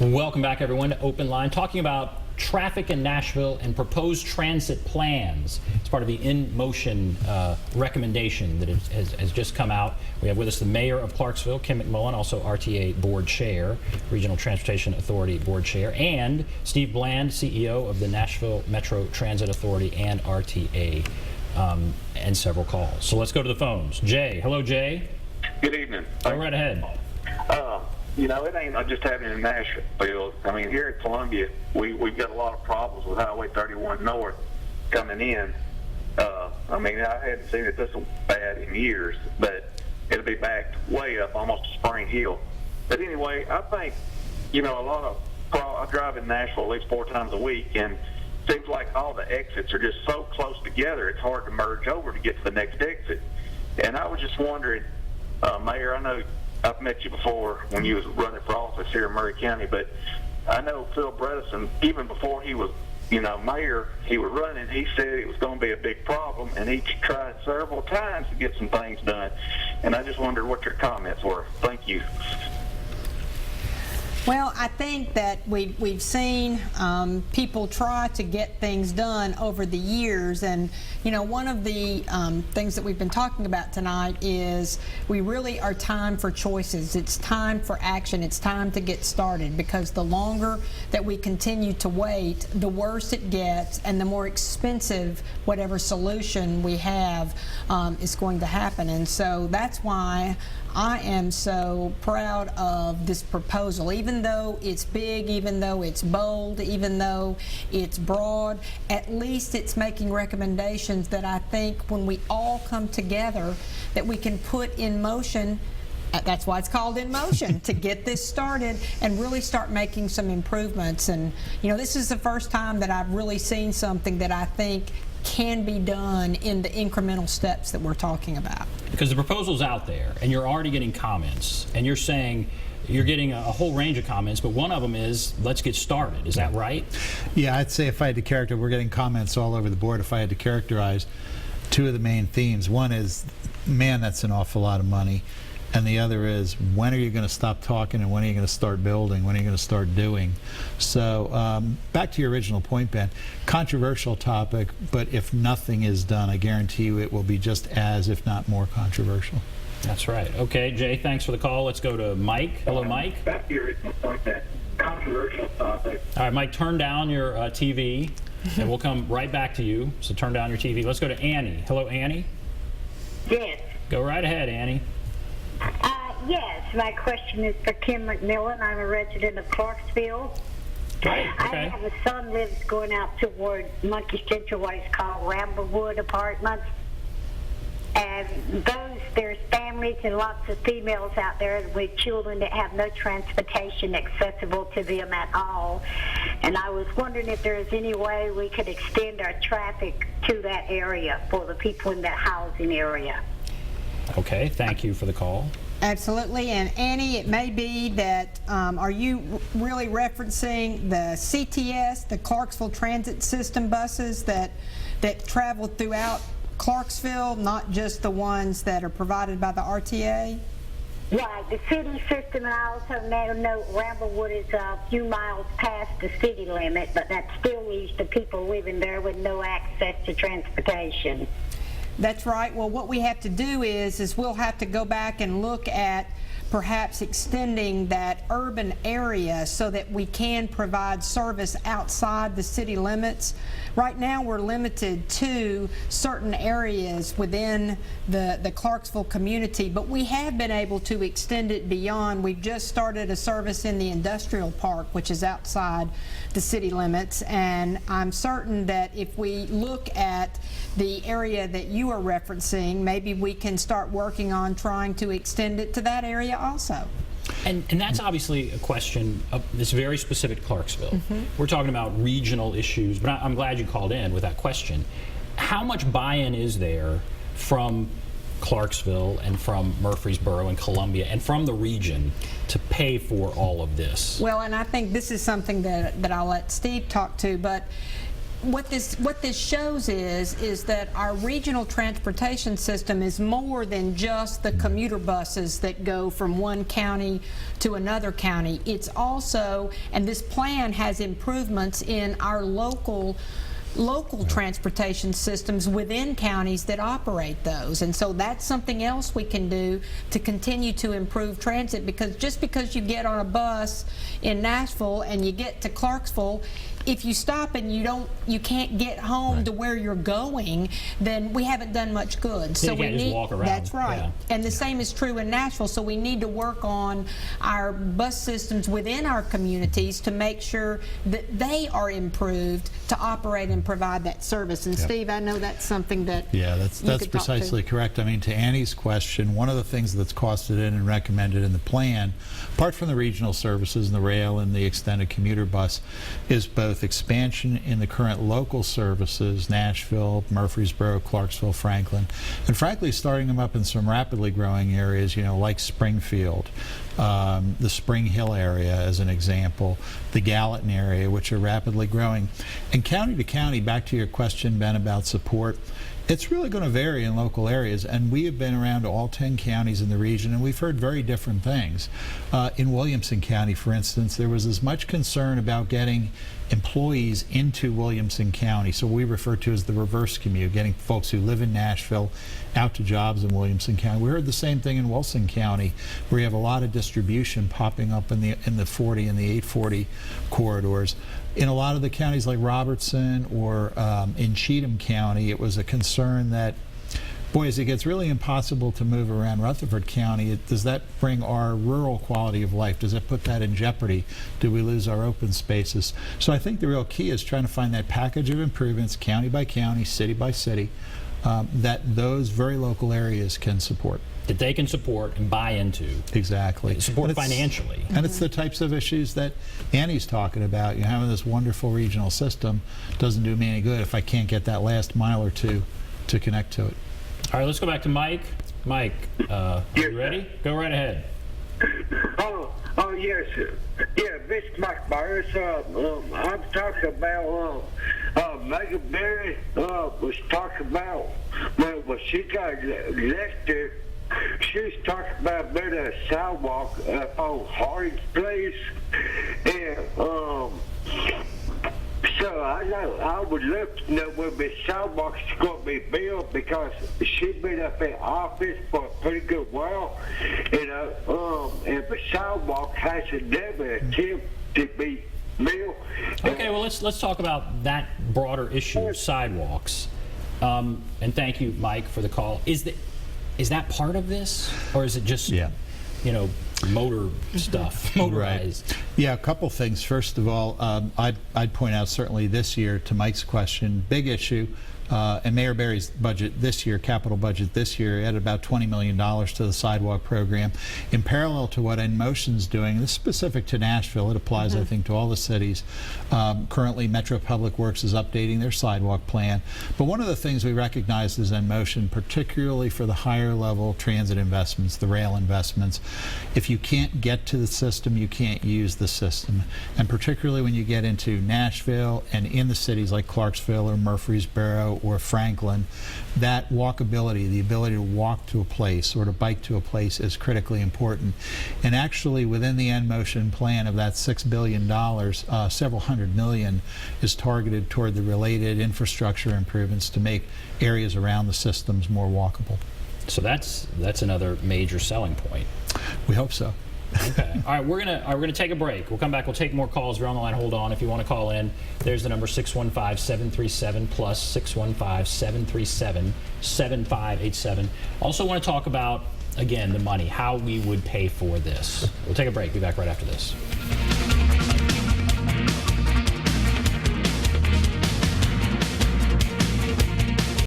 Welcome back, everyone, to OpenLine, talking about traffic in Nashville and proposed transit plans. It's part of the In Motion recommendation that has just come out. We have with us the mayor of Clarksville, Kim McMullen, also RTA board chair, Regional Transportation Authority board chair, and Steve Bland, CEO of the Nashville Metro Transit Authority and RTA, and several calls. So let's go to the phones. Jay. Hello, Jay. Good evening. Go right ahead. You know, it ain't just happening in Nashville. I mean, here at Columbia, we've got a lot of problems with Highway 31 North coming in. I mean, I hadn't seen it this bad in years, but it'll be backed way up almost to Spring Hill. But anyway, I think, you know, I drive in Nashville at least 4 times a week, and it seems like all the exits are just so close together, it's hard to merge over to get to the next exit. And I was just wondering, Mayor, I know I've met you before when you was running for office here in Murray County, but I know Phil Bredesen, even before he was, you know, mayor, he was running, he said it was going to be a big problem, and he tried several times to get some things done. And I just wondered what your comments were. Thank you. Well, I think that we've seen people try to get things done over the years, and you know, one of the things that we've been talking about tonight is we really are time for choices. It's time for action. It's time to get started, because the longer that we continue to wait, the worse it gets, and the more expensive whatever solution we have is going to happen. And so that's why I am so proud of this proposal. Even though it's big, even though it's bold, even though it's broad, at least it's making recommendations that I think when we all come together that we can put in motion. That's why it's called In Motion, to get this started and really start making some improvements. And you know, this is the first time that I've really seen something that I think can be done in the incremental steps that we're talking about. Because the proposal's out there, and you're already getting comments, and you're saying you're getting a whole range of comments, but one of them is, let's get started. Is that right? Yeah, I'd say if I had to characterize, we're getting comments all over the board, if I had to characterize 2 of the main themes. One is, man, that's an awful lot of money. And the other is, when are you going to stop talking, and when are you going to start building? When are you going to start doing? So back to your original point, Ben, controversial topic, but if nothing is done, I guarantee you it will be just as, if not more, controversial. That's right. Okay, Jay, thanks for the call. Let's go to Mike. Hello, Mike. Back to your original point, that controversial topic. All right, Mike, turn down your TV, and we'll come right back to you. So turn down your TV. Let's go to Annie. Hello, Annie. Yes. Go right ahead, Annie. Yes, my question is for Kim McMullen. I'm a resident of Clarksville. Great. Okay. I have a son lives going out toward Monkey Central, what is called Ramblewood Apartments. And there's families and lots of females out there with children that have no transportation accessible to them at all. And I was wondering if there is any way we could extend our traffic to that area for the people in that housing area. Okay, thank you for the call. Absolutely. And Annie, it may be that, are you really referencing the CTS, the Clarksville Transit System buses that travel throughout Clarksville, not just the ones that are provided by the RTA? Right, the city system, and I also know Ramblewood is a few miles past the city limit, but that still leaves the people living there with no access to transportation. That's right. Well, what we have to do is we'll have to go back and look at perhaps extending that urban area so that we can provide service outside the city limits. Right now we're limited to certain areas within the Clarksville community, but we have been able to extend it beyond. We've just started a service in the industrial park, which is outside the city limits, and I'm certain that if we look at the area that you are referencing, maybe we can start working on trying to extend it to that area also. And that's obviously a question that's very specific to Clarksville. Mm-hmm. We're talking about regional issues, but I'm glad you called in with that question. How much buy-in is there from Clarksville and from Murfreesboro and Columbia and from the region to pay for all of this? Well, and I think this is something that I'll let Steve talk to, but what this shows is that our regional transportation system is more than just the commuter buses that go from one county to another county. It's also, and this plan has improvements in our local transportation systems within counties that operate those. And so that's something else we can do to continue to improve transit, because just because you get on a bus in Nashville and you get to Clarksville, if you stop and you can't get home to where you're going, then we haven't done much good. So you can't just walk around. That's right. Yeah. And the same is true in Nashville. So we need to work on our bus systems within our communities to make sure that they are improved to operate and provide that service. And Steve, I know that's something that that's precisely correct. I mean, to Annie's question, one of the things that's costed in and recommended in the plan, apart from the regional services and the rail and the extended commuter bus, is both expansion in the current local services, Nashville, Murfreesboro, Clarksville, Franklin, and frankly starting them up in some rapidly growing areas, like Springfield, the Spring Hill area as an example, the Gallatin area, which are rapidly growing. And county to county, back to your question, Ben, about support, it's really going to vary in local areas, and we have been around all 10 counties in the region, and we've heard very different things. In Williamson County, for instance, there was as much concern about getting employees into Williamson County, so we refer to as the reverse commute, getting folks who live in Nashville out to jobs in Williamson County. We heard the same thing in Wilson County, where you have a lot of distribution popping up in the 40 and the 840 corridors. In a lot of the counties like Robertson or in Cheatham County, it was a concern that, boy, as it gets really impossible to move around Rutherford County, does that bring our rural quality of life? Does it put that in jeopardy? Do we lose our open spaces? So I think the real key is trying to find that package of improvements, county by county, city by city, that those very local areas can support. That they can support and buy into. Exactly. Support financially. And it's the types of issues that Annie's talking about. Having this wonderful regional system doesn't do me any good if I can't get that last mile or two to connect to it. All right, let's go back to Mike. Mike, are you ready? Go right ahead. Oh yes. Yeah, this is Mike Myers. I'm talking about Megan Berry was talking about when she got elected. She was talking about building a sidewalk up on Harding's Place, and so I would love to know when the sidewalk is going to be built, because she's been up in office for a pretty good while, and the sidewalk hasn't never attempted to be built. Okay, well let's talk about that broader issue of sidewalks. And thank you, Mike, for the call. Is that part of this, or is it just motor stuff, motorized? Right. Yeah, a couple things. First of all, I'd point out certainly this year, to Mike's question, big issue, and Mayor Berry's budget this year, capital budget this year, added about $20 million to the sidewalk program. In parallel to what InMotion's doing, this is specific to Nashville, it applies I think to all the cities. Currently Metro Public Works is updating their sidewalk plan. But one of the things we recognize is InMotion, particularly for the higher level transit investments, the rail investments, if you can't get to the system, you can't use the system. And particularly when you get into Nashville and in the cities like Clarksville or Murfreesboro or Franklin, that walkability, the ability to walk to a place or to bike to a place, is critically important. And actually within the InMotion plan of that $6 billion, several hundred million is targeted toward the related infrastructure improvements to make areas around the systems more walkable. So that's another major selling point. We hope so. Okay. All right, we're gonna take a break. We'll come back. We'll take more calls. You're on the line. Hold on. If you want to call in, there's the number 615-737 plus 615-737-7587. Also want to talk about, again, the money, how we would pay for this. We'll take a break. Be back right after this.